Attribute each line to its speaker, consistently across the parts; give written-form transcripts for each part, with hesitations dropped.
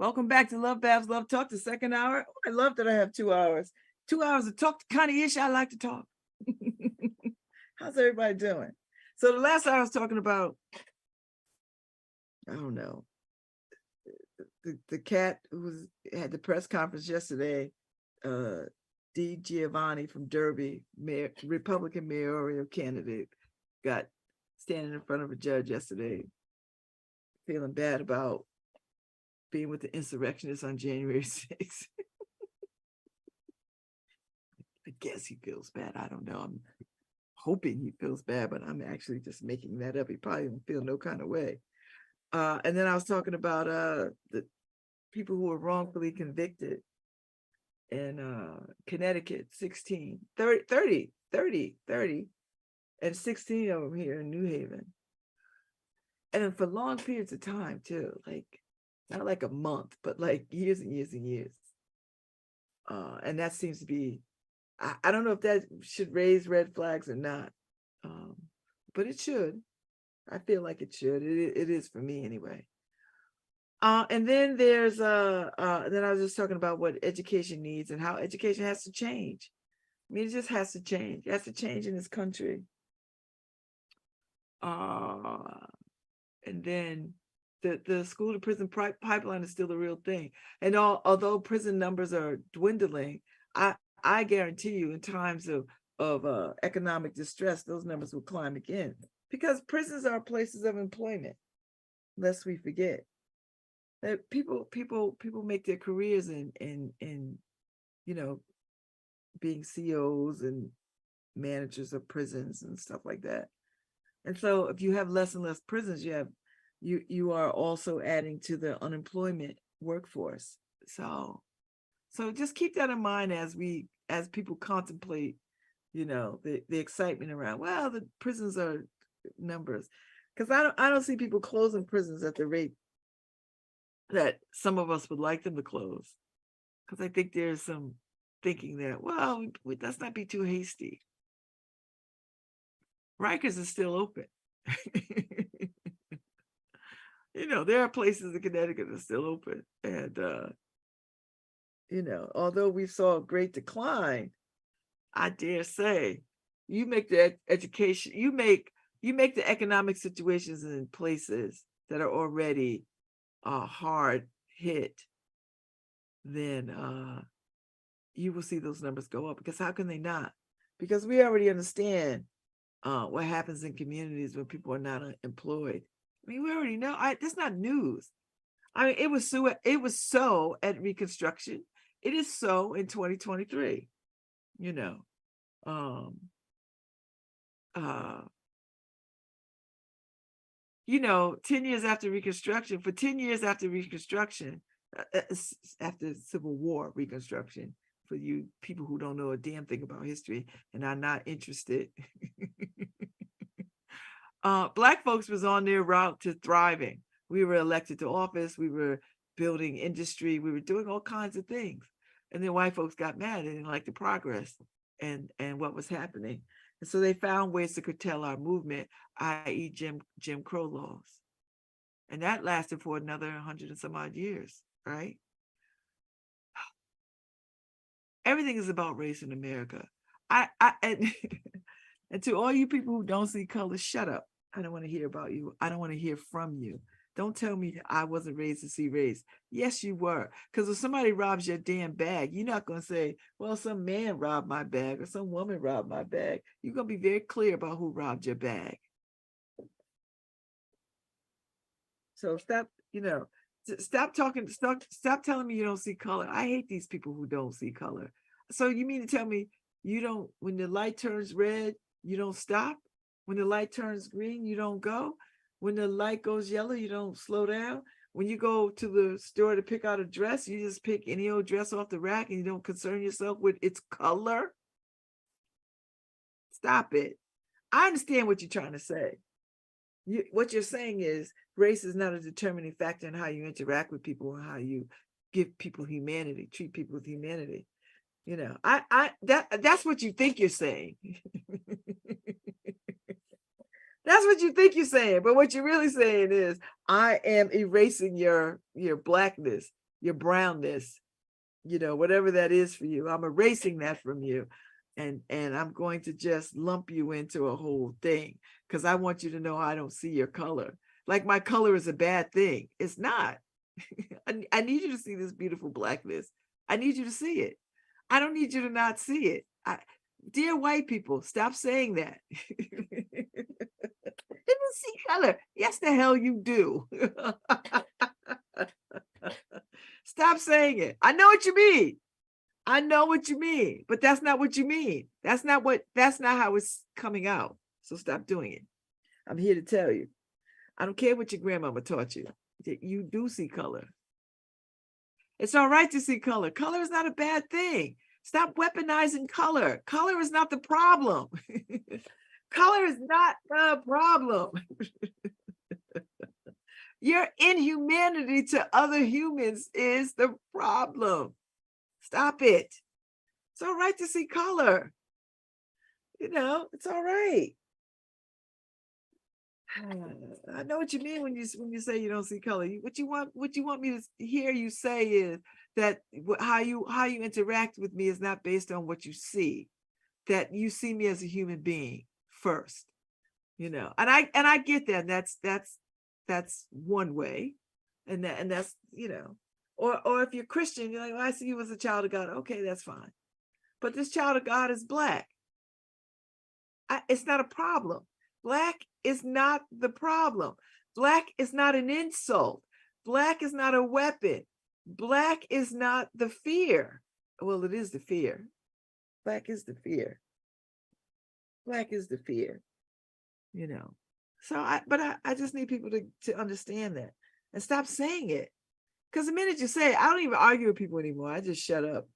Speaker 1: Welcome back to LoveBabz, Love Talk, the second hour. Oh, I love that I have 2 hours. 2 hours to talk the kind of ish I like to talk. How's everybody doing? So the last hour I was talking about, I don't know, the cat who had the press conference yesterday, D. Giovanni from Derby, Republican mayoral candidate, got standing in front of a judge yesterday, feeling bad about being with the insurrectionists on January 6th. I guess he feels bad. I don't know. I'm hoping he feels bad, but I'm actually just making that up. He probably don't feel no kind of way. And then I was talking about the people who were wrongfully convicted in Connecticut, 30, and 16 of them here in New Haven. And for long periods of time too, like not like a month, but like years and years and years. And that seems to be, I don't know if that should raise red flags or not, but it should. I feel like it should. It is for me anyway. And then there's then I was just talking about what education needs and how education has to change. I mean, it just has to change. It has to change in this country. And then the school to prison pipeline is still the real thing. And although prison numbers are dwindling, I guarantee you in times of economic distress, those numbers will climb again, because prisons are places of employment, lest we forget. That people make their careers in being CEOs and managers of prisons and stuff like that. And so if you have less and less prisons, you are also adding to the unemployment workforce. So just keep that in mind as people contemplate, the excitement around, well, the prisons are numbers. Because I don't see people closing prisons at the rate that some of us would like them to close. Because I think there's some thinking that, well, let's not be too hasty. Rikers is still open. There are places in Connecticut that are still open. And, although we saw a great decline, I dare say, you make the education, you make the economic situations in places that are already hard hit, then you will see those numbers go up. Because how can they not? Because we already understand what happens in communities when people are not employed. I mean, we already know. That's not news. I mean, it was so at Reconstruction. It is so in 2023. 10 years after Reconstruction, for 10 years after Reconstruction, after Civil War Reconstruction, for you people who don't know a damn thing about history and are not interested, Black folks was on their route to thriving. We were elected to office. We were building industry. We were doing all kinds of things. And then white folks got mad. They didn't like the progress and what was happening. And so they found ways to curtail our movement, i.e. Jim Crow laws. And that lasted for another 100 and some odd years, right? Everything is about race in America. And to all you people who don't see color, shut up. I don't want to hear about you. I don't want to hear from you. Don't tell me I wasn't raised to see race. Yes, you were. Because if somebody robs your damn bag, you're not going to say, well, some man robbed my bag or some woman robbed my bag. You're going to be very clear about who robbed your bag. So stop talking, stop telling me you don't see color. I hate these people who don't see color. So you mean to tell me you don't, when the light turns red, you don't stop? When the light turns green, you don't go? When the light goes yellow, you don't slow down? When you go to the store to pick out a dress, you just pick any old dress off the rack and you don't concern yourself with its color? Stop it. I understand what you're trying to say. What you're saying is race is not a determining factor in how you interact with people and how you give people humanity, treat people with humanity. That's what you think you're saying. That's what you think you're saying. But what you're really saying is, I am erasing your blackness. your brownness, you know, whatever that is for you. I'm erasing that from you. And I'm going to just lump you into a whole thing because I want you to know I don't see your color. Like my color is a bad thing. It's not. I need you to see this beautiful blackness. I need you to see it. I don't need you to not see it. Dear white people, stop saying that. You see color. Yes, the hell you do. Stop saying it. I know what you mean. I know what you mean, but that's not what you mean. That's not how it's coming out. So stop doing it. I'm here to tell you. I don't care what your grandmama taught you. You do see color. It's all right to see color. Color is not a bad thing. Stop weaponizing color. Color is not the problem. Color is not the problem. Your inhumanity to other humans is the problem. Stop it. It's all right to see color. You know, it's all right. I know what you mean when you say you don't see color. What you want me to hear you say is that how you interact with me is not based on what you see. That you see me as a human being first. You know, and I get that. That's one way, and that's, you know. Or if you're Christian, you're like, well, I see you as a child of God. Okay, that's fine. But this child of God is Black. It's not a problem. Black is not the problem. Black is not an insult. Black is not a weapon. Black is not the fear. Well, it is the fear. Black is the fear. Black is the fear, you know. So I just need people to understand that and stop saying it. Because the minute you say it, I don't even argue with people anymore. I just shut up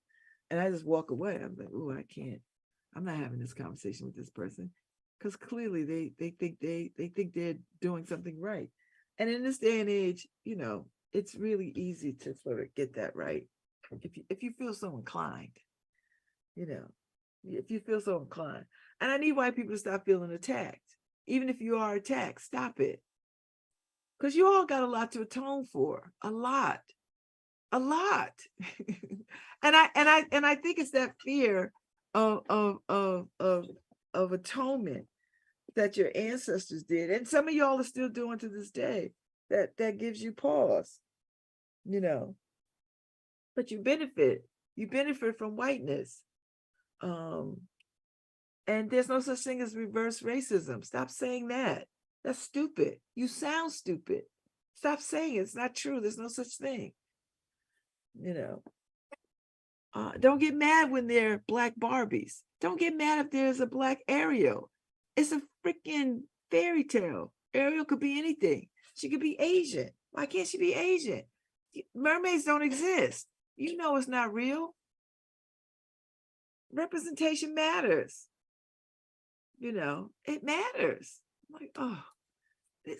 Speaker 1: and I just walk away. I'm like, oh, I can't. I'm not having this conversation with this person because clearly they think they're doing something right. And in this day and age, you know, it's really easy to sort of get that right if you feel so inclined. You know, if you feel so inclined. And I need white people to stop feeling attacked. Even if you are attacked, stop it. Because you all got a lot to atone for. A lot. And I think it's that fear of atonement that your ancestors did. And some of y'all are still doing to this day. That gives you pause, you know. But you benefit from whiteness. And there's no such thing as reverse racism. Stop saying that. That's stupid. You sound stupid. Stop saying it. It's not true. There's no such thing. You know, don't get mad when they're Black Barbies. Don't get mad if there's a Black Ariel. It's a freaking fairy tale. Ariel could be anything. She could be Asian. Why can't she be Asian? Mermaids don't exist. You know it's not real. Representation matters. You know, it matters. I'm like, oh,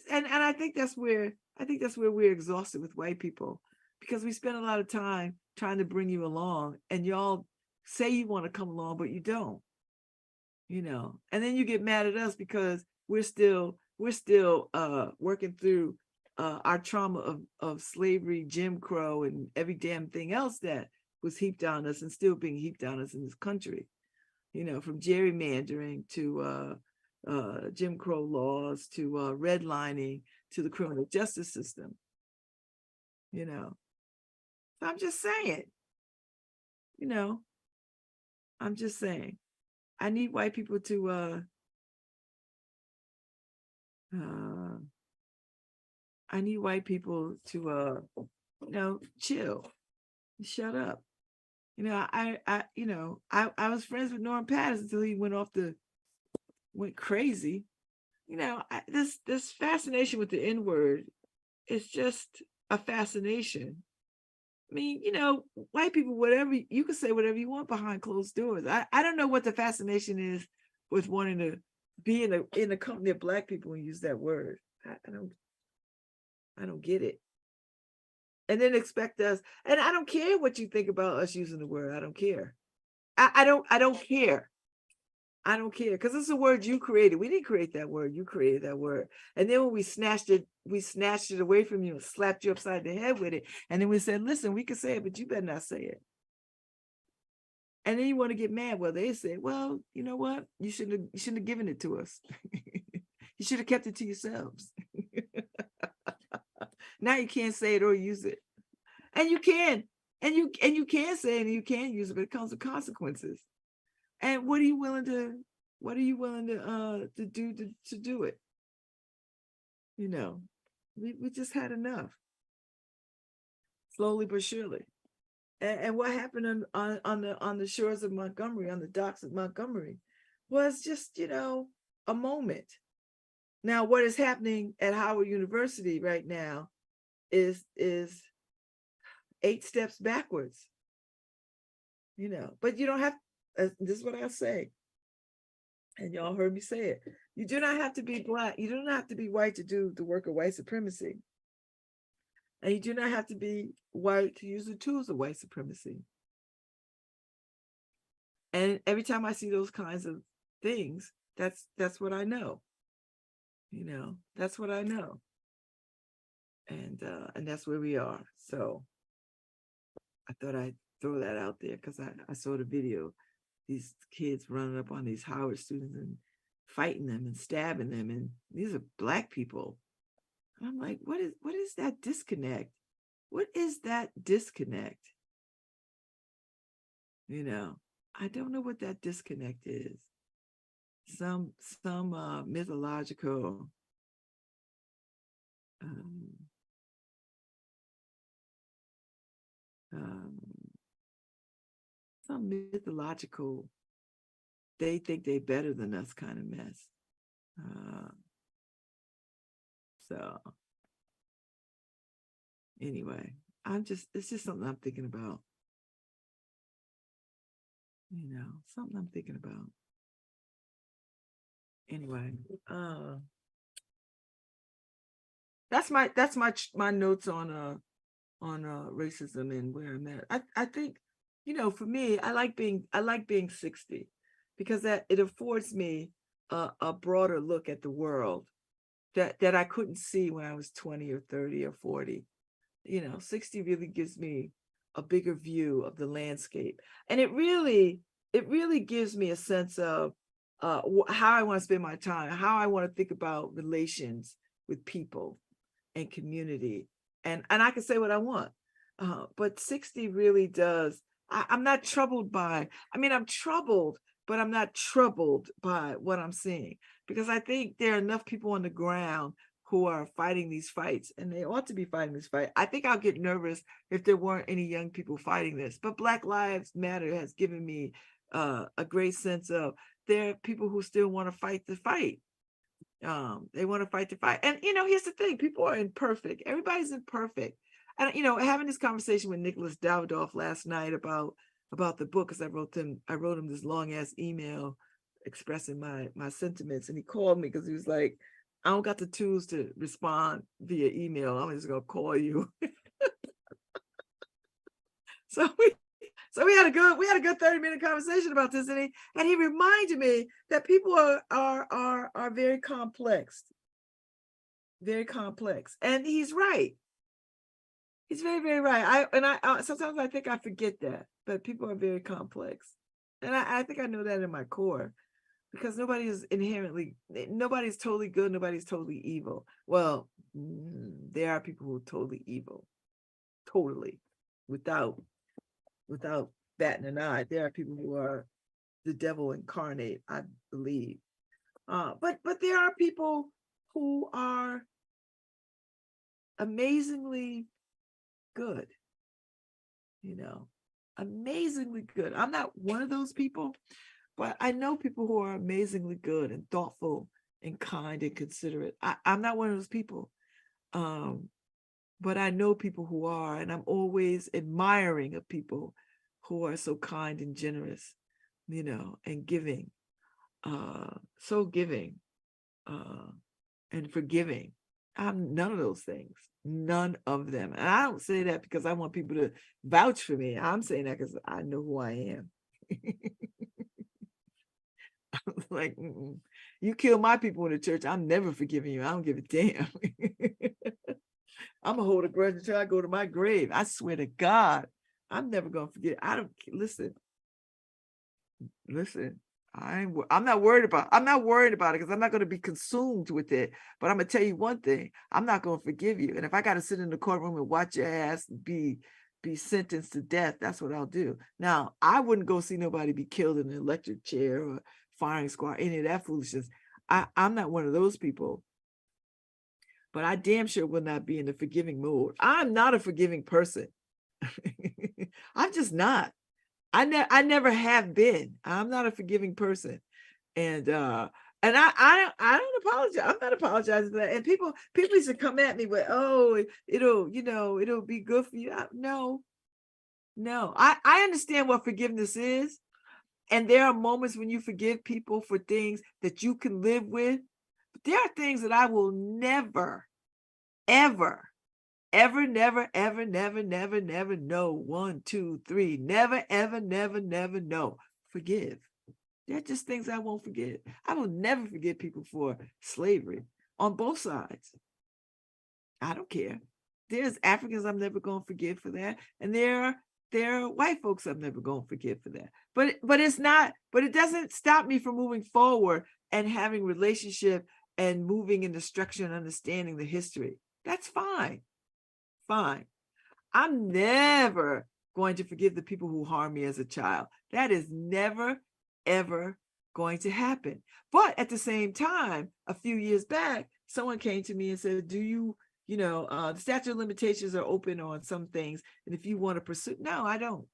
Speaker 1: and I think that's where we're exhausted with white people, because we spend a lot of time trying to bring you along, and y'all say you want to come along, but you don't. You know, and then you get mad at us because we're still working through our trauma of slavery, Jim Crow, and every damn thing else that was heaped on us and still being heaped on us in this country. You know, from gerrymandering to Jim Crow laws to redlining to the criminal justice system. You know, so I'm just saying. You know, I'm just saying. I need white people to you know, chill, shut up. You know, I was friends with Norm Patterson until he went crazy. You know, this fascination with the N-word is just a fascination. I mean, you know, white people, whatever, you can say whatever you want behind closed doors. I don't know what the fascination is with wanting to be in a company of Black people and use that word. I don't get it. And then expect us, and I don't care what you think about us using the word. I don't care. I don't care. I don't care, because it's a word you created. We didn't create that word. You created that word. And then when we snatched it away from you and slapped you upside the head with it. And then we said, listen, we can say it, but you better not say it. And then you want to get mad. Well, they say, well, you know what? You shouldn't have given it to us. You should have kept it to yourselves. Now you can't say it or use it. And you can. And you can say it and you can use it, but it comes with consequences. And what are you willing to do to do it? You know, we just had enough. Slowly but surely. And what happened on the shores of Montgomery, on the docks of Montgomery, was just, a moment. Now, what is happening at Howard University right now is 8 steps backwards. But you don't have. This is what I say, and y'all heard me say it. You do not have to be Black. You do not have to be white to do the work of white supremacy. And you do not have to be white to use the tools of white supremacy. And every time I see those kinds of things, that's what I know. That's what I know. And that's where we are. So I thought I'd throw that out there because I saw the video. These kids running up on these Howard students and fighting them and stabbing them. And these are Black people. And I'm like, what is that disconnect? What is that disconnect? I don't know what that disconnect is. Some mythological some mythological, they think they're better than us kind of mess. So anyway, it's just something I'm thinking about. Something I'm thinking about. Anyway, that's my notes on racism and where I'm at. I think, for me, I like being 60 because that it affords me a broader look at the world that I couldn't see when I was 20 or 30 or 40. 60 really gives me a bigger view of the landscape. And it really gives me a sense of how I want to spend my time, how I want to think about relations with people and community. And I can say what I want. But 60 really does. I'm not troubled by, I'm troubled, but I'm not troubled by what I'm seeing, because I think there are enough people on the ground who are fighting these fights, and they ought to be fighting this fight. I think I'll get nervous if there weren't any young people fighting this, but Black Lives Matter has given me a great sense of there are people who still want to fight the fight. They want to fight the fight. And, here's the thing, people are imperfect. Everybody's imperfect. And, having this conversation with Nicholas Davidoff last night about the book, because I wrote him this long ass email expressing my sentiments. And he called me because he was like, I don't got the tools to respond via email. I'm just gonna call you. So we had a good 30-minute conversation about this, and he reminded me that people are very complex, and he's right. He's very, very right. I sometimes I think I forget that, but people are very complex, and I think I know that in my core. Because nobody's totally good, nobody's totally evil. Well, there are people who are totally evil, totally, without batting an eye. There are people who are the devil incarnate, I believe. But there are people who are amazingly good, amazingly good. I'm not one of those people. But I know people who are amazingly good and thoughtful and kind and considerate. I'm not one of those people. But I know people who are, and I'm always admiring of people who are so kind and generous, and giving, so giving, and forgiving. I'm none of those things, none of them. And I don't say that because I want people to vouch for me. I'm saying that because I know who I am. Like, you kill my people in the church, I'm never forgiving you. I don't give a damn. I'm gonna hold a grudge until I go to my grave. I swear to God, I'm never gonna forget. I don't listen. I'm not worried about. I'm not worried about it because I'm not going to be consumed with it. But I'm gonna tell you one thing: I'm not going to forgive you. And if I got to sit in the courtroom and watch your ass be sentenced to death, that's what I'll do. Now, I wouldn't go see nobody be killed in an electric chair or firing squad, any of that foolishness. I'm not one of those people. But I damn sure will not be in the forgiving mode. I'm not a forgiving person. I'm just not. I never have been. I'm not a forgiving person. And I don't apologize. I'm not apologizing for that. And people used to come at me with, oh, it'll be good for you. No. I understand what forgiveness is. And there are moments when you forgive people for things that you can live with. But there are things that I will never, ever, never, ever, never, no. 1, 2, 3, never, ever, never, no. Forgive. They're just things I won't forget. I will never forgive people for slavery on both sides. I don't care. There's Africans I'm never going to forgive for that. And there are white folks I'm never going to forgive for that. But it doesn't stop me from moving forward and having relationship and moving in the structure and understanding the history. That's fine. Fine. I'm never going to forgive the people who harmed me as a child. That is never, ever going to happen. But at the same time, a few years back, someone came to me and said, the statute of limitations are open on some things. And if you want to pursue, no, I don't.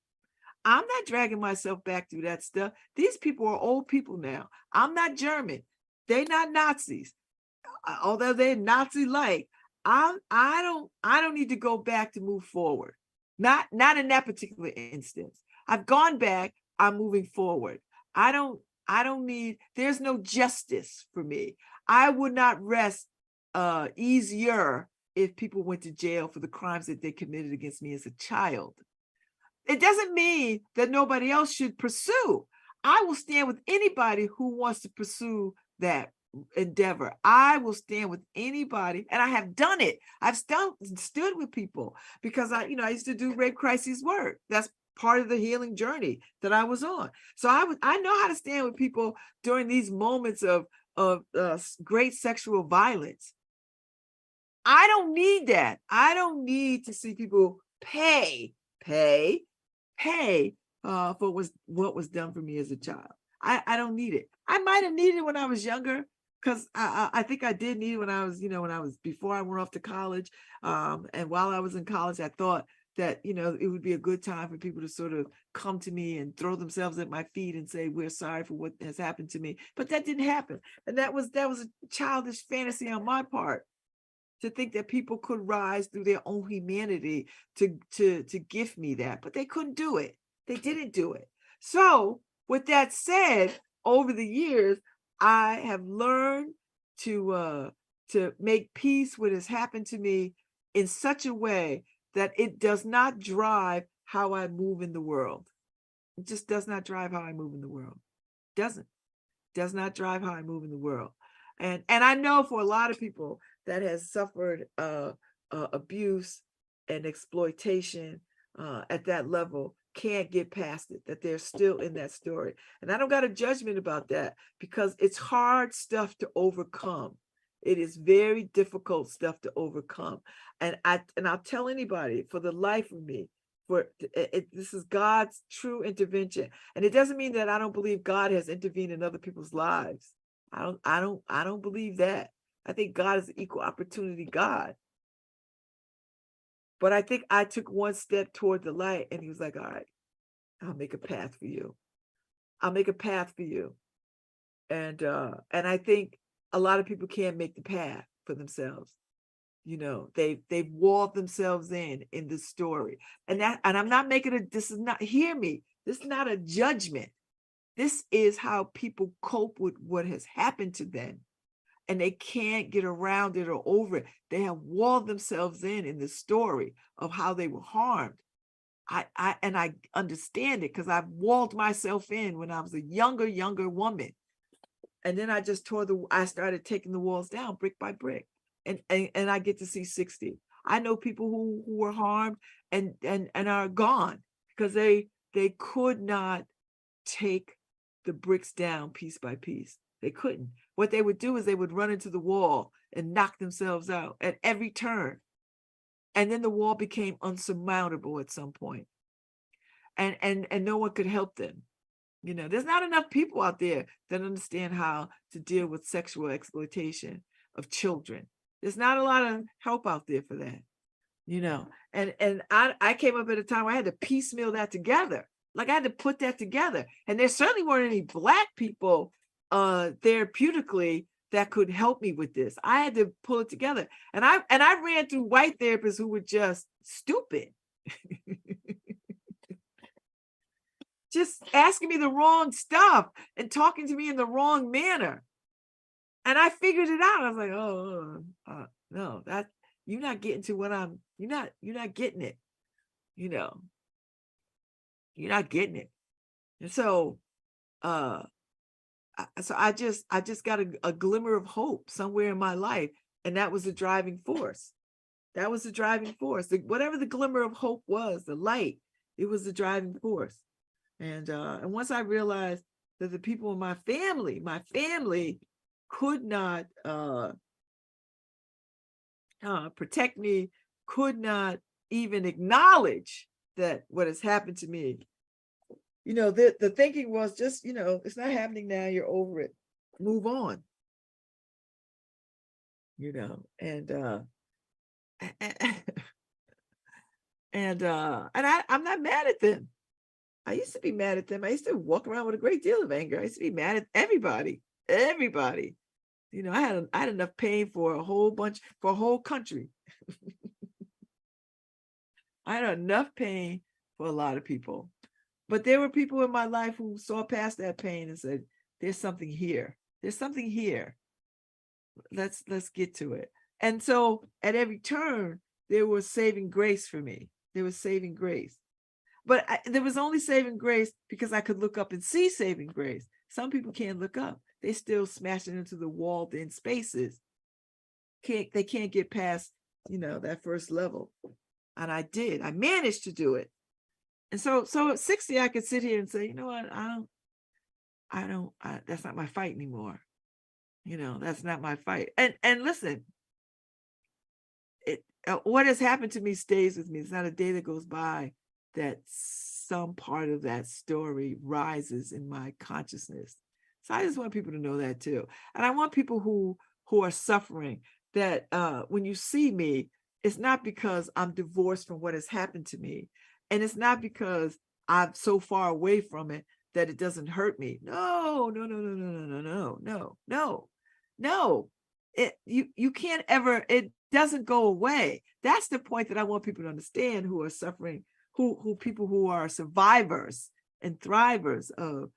Speaker 1: I'm not dragging myself back through that stuff. These people are old people now. I'm not German. They're not Nazis. Although they're Nazi-like. I don't need to go back to move forward. Not in that particular instance. I've gone back. I'm moving forward. I don't need, there's no justice for me. I would not rest easier if people went to jail for the crimes that they committed against me as a child. It doesn't mean that nobody else should pursue. I will stand with anybody who wants to pursue that endeavor. I will stand with anybody, and I have done it. I've stood with people because I used to do rape crises work. That's part of the healing journey that I was on. So I know how to stand with people during these moments of great sexual violence. I don't need that. I don't need to see people pay for what was done for me as a child. I don't need it. I might have needed it when I was younger, because I think I did need it when I was before I went off to college. And while I was in college, I thought that it would be a good time for people to sort of come to me and throw themselves at my feet and say, we're sorry for what has happened to me. But that didn't happen. And that was a childish fantasy on my part, to think that people could rise through their own humanity to gift me that. But they couldn't do it. They didn't do it. So with that said, over the years, I have learned to make peace with what has happened to me in such a way that it does not drive how I move in the world. It just does not drive how I move in the world. Does not drive how I move in the world. And I know for a lot of people that has suffered abuse and exploitation at that level can't get past it, that they're still in that story. And I don't got a judgment about that, because it's hard stuff to overcome. It is very difficult stuff to overcome. And I'll tell anybody, for the life of me, this is God's true intervention. And it doesn't mean that I don't believe God has intervened in other people's lives. I don't believe that. I think God is an equal opportunity God. But I think I took one step toward the light, and he was like, all right, I'll make a path for you. I'll make a path for you. And I think a lot of people can't make the path for themselves. They've walled themselves in this story. And I'm not making this is not, hear me, this is not a judgment. This is how people cope with what has happened to them. And they can't get around it or over it. They have walled themselves in the story of how they were harmed. I understand it, because I've walled myself in when I was a younger woman. And then I started taking the walls down brick by brick. And I get to see 60. I know people who were harmed and are gone because they could not take the bricks down piece by piece. They couldn't. What they would do is they would run into the wall and knock themselves out at every turn. And then the wall became unsurmountable at some point. And no one could help them. You know, there's not enough people out there that understand how to deal with sexual exploitation of children. There's not a lot of help out there for that, you know. And I came up at a time where I had to piecemeal that together. Like I had to put that together. And there certainly weren't any Black people therapeutically that could help me with this. I had to pull it together. And I ran through white therapists who were just stupid. Just asking me the wrong stuff and talking to me in the wrong manner. And I figured it out. I was like, no, that you're not getting to what you're not getting it. You know, you're not getting it. And so, I just got a glimmer of hope somewhere in my life. And that was the driving force. That was the driving force. Whatever the glimmer of hope was, the light, it was the driving force. And once I realized that the people in my family could not protect me, could not even acknowledge that what has happened to me. You know, the thinking was just, you know, it's not happening now, you're over it. Move on. You know, and I'm not mad at them. I used to be mad at them. I used to walk around with a great deal of anger. I used to be mad at everybody. You know, I had enough pain for a whole country. I had enough pain for a lot of people. But there were people in my life who saw past that pain and said, there's something here. There's something here. Let's get to it. And so at every turn, there was saving grace for me. There was saving grace. But there was only saving grace because I could look up and see saving grace. Some people can't look up. They still smashing into the walled-in spaces. They can't get past, you know, that first level. And I did. I managed to do it. And so at 60, I could sit here and say, you know what, that's not my fight anymore. You know, that's not my fight. And listen, what has happened to me stays with me. It's not a day that goes by that some part of that story rises in my consciousness. So I just want people to know that too. And I want people who are suffering that when you see me, it's not because I'm divorced from what has happened to me. And it's not because I'm so far away from it that it doesn't hurt me. No. You can't ever, it doesn't go away. That's the point that I want people to understand who are suffering, who people who are survivors and thrivers of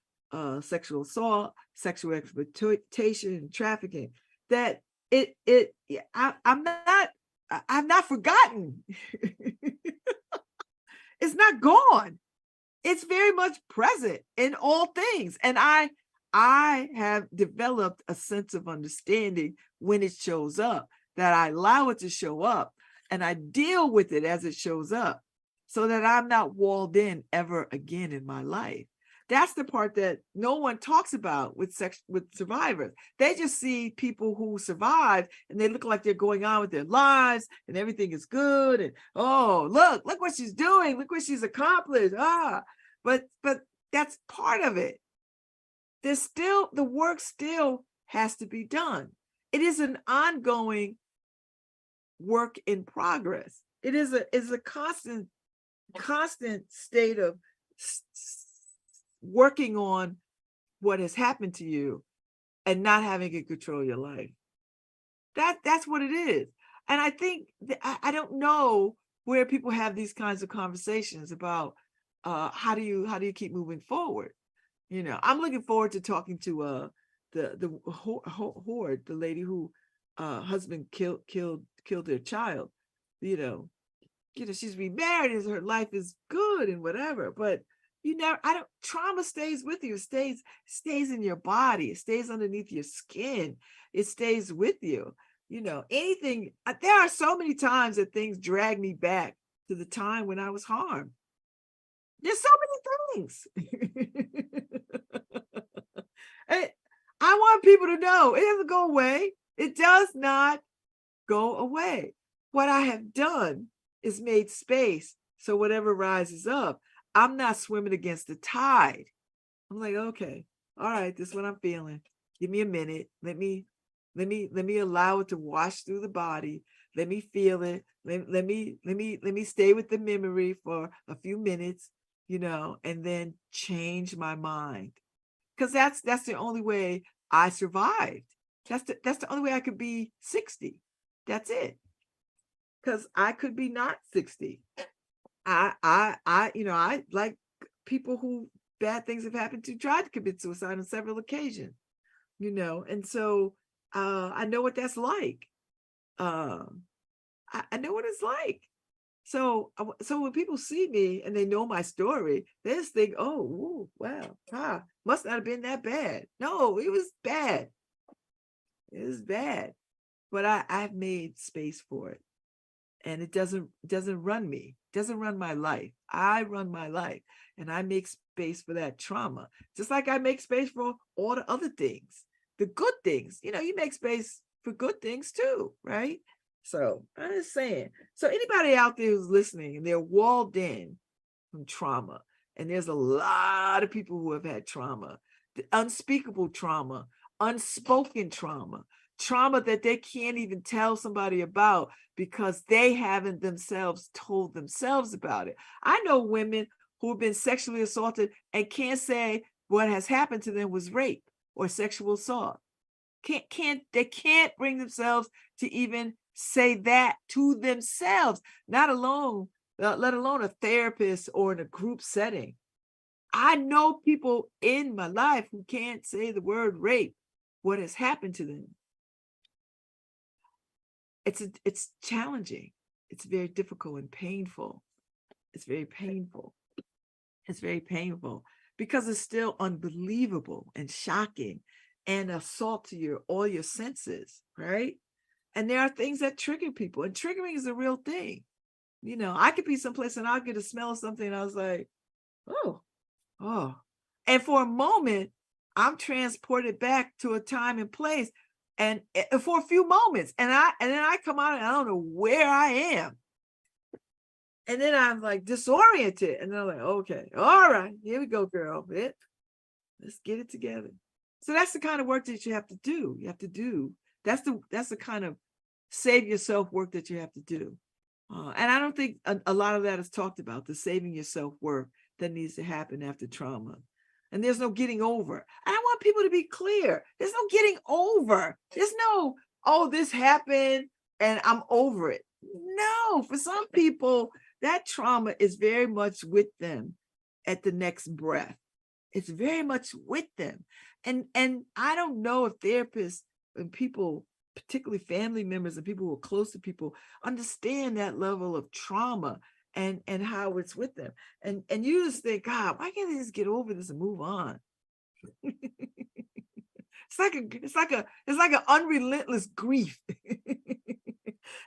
Speaker 1: sexual assault, sexual exploitation, and trafficking, that I'm not forgotten. It's not gone. It's very much present in all things. And I have developed a sense of understanding when it shows up, that I allow it to show up and I deal with it as it shows up so that I'm not walled in ever again in my life. That's the part that no one talks about with survivors. They just see people who survive and they look like they're going on with their lives and everything is good. And, oh, look what she's doing. Look what she's accomplished. But that's part of it. There's still, the work still has to be done. It is an ongoing work in progress. It is a constant state of working on what has happened to you and not having it control your life. That's what it is. And I think I don't know where people have these kinds of conversations about how do you keep moving forward. You know, I'm looking forward to talking to the Horde, the lady who husband killed their child. You know, she's remarried and her life is good and whatever, but trauma stays with you. It stays in your body. It stays underneath your skin. It stays with you. Anything, there are so many times that things drag me back to the time when I was harmed. There's so many things. I want people to know it doesn't go away. It does not go away. What I have done is made space. So whatever rises up, I'm not swimming against the tide. I'm like, okay, all right, this is what I'm feeling. Give me a minute. Let me allow it to wash through the body. Let me feel it. Let me stay with the memory for a few minutes, and then change my mind. Because that's the only way I survived. That's the only way I could be 60. That's it. Because I could be not 60. I like people who bad things have happened to tried to commit suicide on several occasions, and so I know what that's like. I know what it's like. So when people see me and they know my story, they just think, oh, ooh, wow, must not have been that bad. No, it was bad. It was bad. But I've made space for it. And it doesn't run me, doesn't run my life. I run my life, and I make space for that trauma, just like I make space for all the other things, the good things. You make space for good things too, right? So I'm just saying. So anybody out there who's listening and they're walled in from trauma, and there's a lot of people who have had trauma, the unspeakable trauma, unspoken trauma that they can't even tell somebody about because they haven't themselves told themselves about it. I know women who have been sexually assaulted and can't say what has happened to them was rape or sexual assault. They can't bring themselves to even say that to themselves, let alone a therapist or in a group setting. I know people in my life who can't say the word rape, what has happened to them. It's challenging. It's very difficult and painful. It's very painful. It's very painful because it's still unbelievable and shocking and assault to all your senses, right? And there are things that trigger people, and triggering is a real thing. I could be someplace and I'll get a smell of something and I was like, oh. And for a moment, I'm transported back to a time and place, and for a few moments, and then I come out and I don't know where I am. And then I'm like disoriented, and then I'm like, okay, all right, here we go, girl. Let's get it together. So that's the kind of work that you have to do. That's the kind of save yourself work that you have to do. And I don't think a lot of that is talked about, the saving yourself work that needs to happen after trauma. And there's no getting over. I want people to be clear. There's no getting over. There's no, oh, this happened and I'm over it. No, for some people, that trauma is very much with them at the next breath. It's very much with them. And I don't know if therapists and people, particularly family members and people who are close to people, understand that level of trauma and how it's with them. And you just think, God, why can't they just get over this and move on? It's like an unrelentless grief.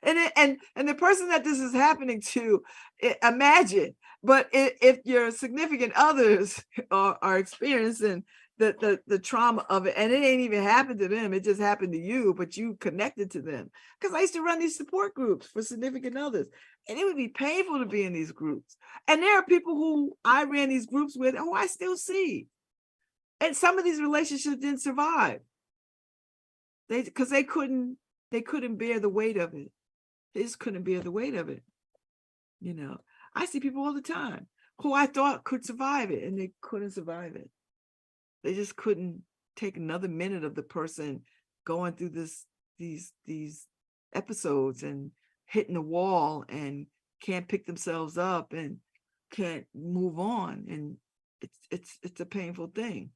Speaker 1: and the person that this is happening to, imagine, but if your significant others are experiencing the trauma of it, and it ain't even happened to them, it just happened to you, but you connected to them. Because I used to run these support groups for significant others, and it would be painful to be in these groups. And there are people who I ran these groups with who I still see. And some of these relationships didn't survive. Because they couldn't bear the weight of it. They just couldn't bear the weight of it. I see people all the time who I thought could survive it, and they couldn't survive it. They just couldn't take another minute of the person going through these episodes and hitting the wall and can't pick themselves up and can't move on. And it's a painful thing.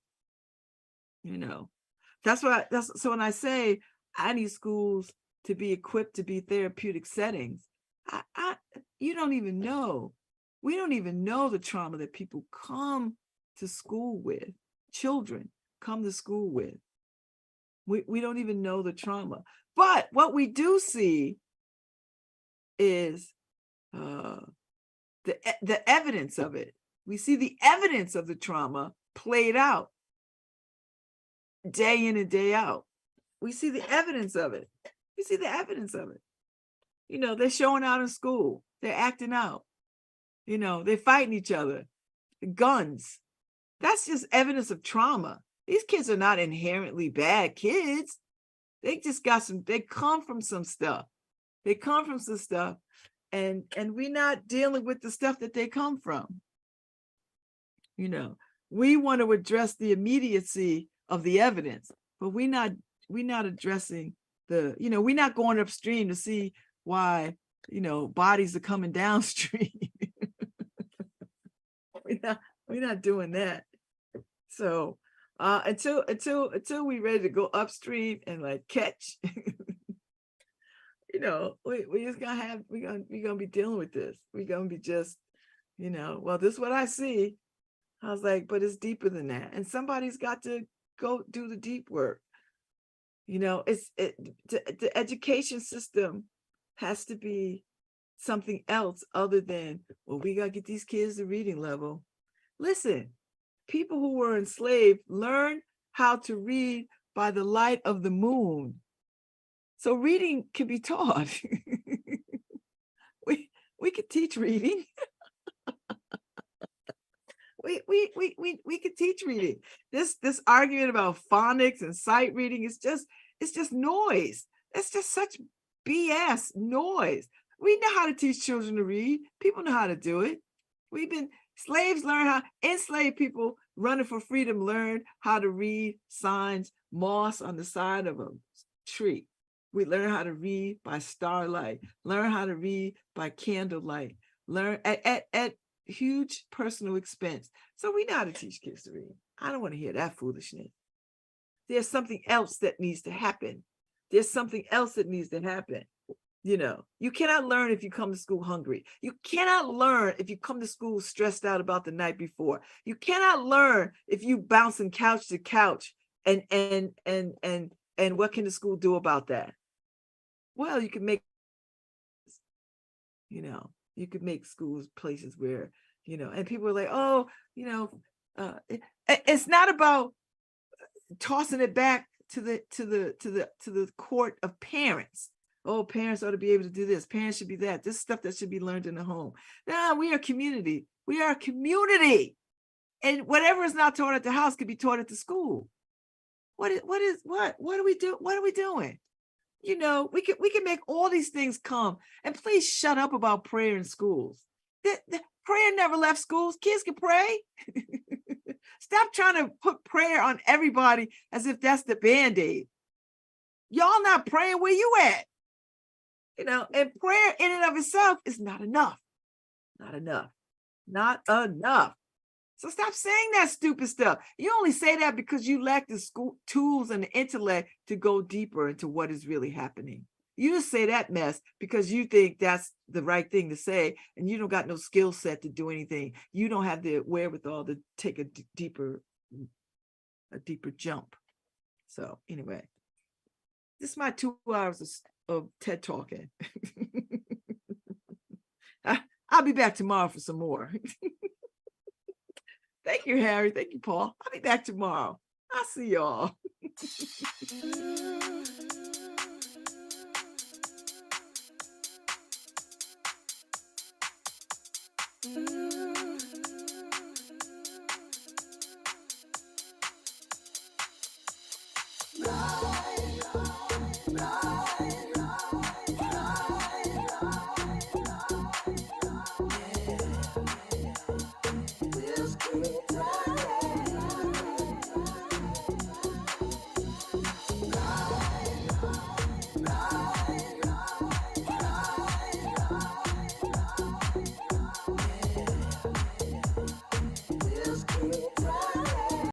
Speaker 1: So when I say I need schools to be equipped to be therapeutic settings, you don't even know We don't even know the trauma that people come to school with, children come to school with. We don't even know the trauma. But what we do see is the evidence of it. We see the evidence of the trauma played out day in and day out. We see the evidence of it. We see the evidence of it. You know, they're showing out in school. They're acting out. You know, they're fighting each other. Guns. That's just evidence of trauma. These kids are not inherently bad kids. They just got some, they come from some stuff. They come from some stuff. And we're not dealing with the stuff that they come from. You know, we want to address the immediacy of the evidence, but we're not addressing the, you know, we're not going upstream to see why, you know, bodies are coming downstream. we're not doing that. So until we're ready to go upstream and like catch, you know, we just we're gonna be dealing with this. We're gonna be just, you know, well, this is what I see. I was like, but it's deeper than that. And somebody's got to go do the deep work. You know, the education system has to be something else other than, well, we got to get these kids to reading level. Listen, people who were enslaved learned how to read by the light of the moon. So reading can be taught. We could teach reading. We could teach reading. This argument about phonics and sight reading is just, it's just noise. It's just such BS noise. We know how to teach children to read. People know how to do it. Slaves learn how, enslaved people running for freedom learned how to read signs, moss on the side of a tree. We learn how to read by starlight, learn how to read by candlelight, learn at huge personal expense. So we know how to teach kids to read. I don't want to hear that foolishness. There's something else that needs to happen. There's something else that needs to happen. You know, you cannot learn if you come to school hungry. You cannot learn if you come to school stressed out about the night before. You cannot learn if you bouncing couch to couch. And what can the school do about that? Well, you can make, you know, you could make schools places where, you know, and people are like, oh, you know, it's not about tossing it back to the court of parents. Oh, parents ought to be able to do this. Parents should be that. This stuff that should be learned in the home. No, we are community. We are a community. And whatever is not taught at the house could be taught at the school. What are we doing? What are we doing? You know, we can make all these things come. And please shut up about prayer in schools. The prayer never left schools. Kids can pray. Stop trying to put prayer on everybody as if that's the Band-Aid. Y'all not praying where you at. You know, and prayer in and of itself is not enough. Not enough. Not enough. So stop saying that stupid stuff. You only say that because you lack the school tools and the intellect to go deeper into what is really happening. You just say that mess because you think that's the right thing to say, and you don't got no skill set to do anything. You don't have the wherewithal to take a deeper jump. So anyway, this is my 2 hours of TED talking. I'll be back tomorrow for some more. Thank you, Harry. Thank you, Paul. I'll be back tomorrow. I'll see y'all.